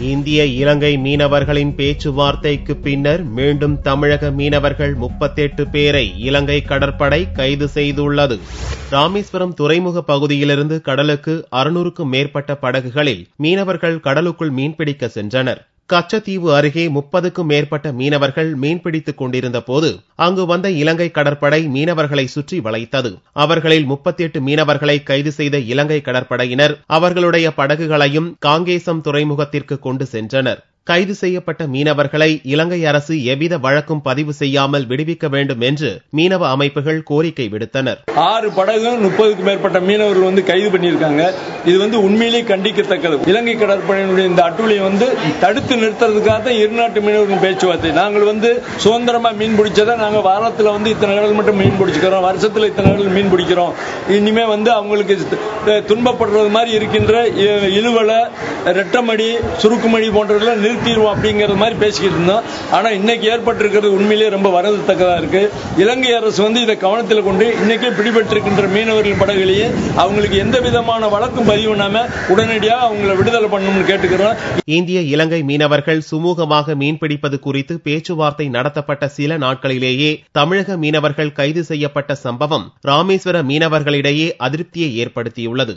இந்திய இலங்கை மீனவர்களின் பேச்சுவார்த்தைக்கு பின்னர் மீண்டும் தமிழக மீனவர்கள் 38 பேரை இலங்கை கடற்படை கைது செய்துள்ளது. ராமேஸ்வரம் துறைமுக பகுதியிலிருந்து கடலுக்கு 600க்கும் மேற்பட்ட படகுகளில் மீனவர்கள் கடலுக்குள் மீன்பிடிக்க சென்றனர். கச்சத்தீவு அருகே 30க்கும் மேற்பட்ட மீனவர்கள் மீன்பிடித்துக் கொண்டிருந்த போது அங்கு வந்த இலங்கை கடற்படை மீனவர்களை சுற்றி வளைத்தது. அவர்களில் 38 மீனவர்களை கைது செய்த இலங்கை கடற்படையினர் அவர்களுடைய படகுகளையும் காங்கேசம் துறைமுகத்திற்கு கொண்டு சென்றனர். கைது செய்யப்பட்ட மீனவர்களை இலங்கை அரசு எவ்வித வழக்கும் பதிவு செய்யாமல் விடுவிக்க வேண்டும் என்று மீனவ அமைப்புகள் கோரிக்கை விடுத்தனர். 6 படகு 30க்கும் மேற்பட்ட மீனவர்கள் கைது பண்ணியிருக்காங்க. இது உண்மையிலேயே கண்டிக்கத்தக்கது. இலங்கை கடற்படையினுடைய இந்த அட்டூழியம் தடுத்து நிறுத்துறதுக்காக இருநாட்டு மீனவர்கள் பேச்சுவார்த்தை. நாங்கள் சுதந்திரமா மீன் பிடிச்சதை நாங்கள் வாரத்தில் இத்தனை கடல் மட்டும் மீன் பிடிச்சிக்கிறோம், வருஷத்துல இத்தனை கடல் மீன் பிடிக்கிறோம். இனிமே அவங்களுக்கு துன்பப்படுறது மாதிரி இருக்கின்ற இழுவலை, ரெட்டமடி, சுருக்குமடி போன்றவர்கள் நிறுத்திடுவோம் அப்படிங்கிற மாதிரி பேசிக்கிட்டு இருந்தோம். ஆனா இன்னைக்கு ஏற்பட்டிருக்கிறது உண்மையிலேயே ரொம்ப வரவேற்கத்தக்கதா இருக்கு. இலங்கை அரசு இதை கவனத்தில் கொண்டு இன்னைக்கே பிடிபட்டிருக்கின்ற மீனவர்கள் படகுகளையே அவங்களுக்கு எந்த விதமான வழக்கும் பதிவு பண்ணாம உடனடியாக அவங்களை விடுதலை பண்ணணும்னு கேட்டுக்கிறோம். இந்திய இலங்கை மீனவர்கள் சுமூகமாக மீன்பிடிப்பது குறித்து பேச்சுவார்த்தை நடத்தப்பட்ட சில நாட்களிலேயே தமிழக மீனவர்கள் கைது செய்யப்பட்ட சம்பவம் ராமேஸ்வர மீனவர்களிடையே அதிருப்தியை ஏற்படுத்தியுள்ளது.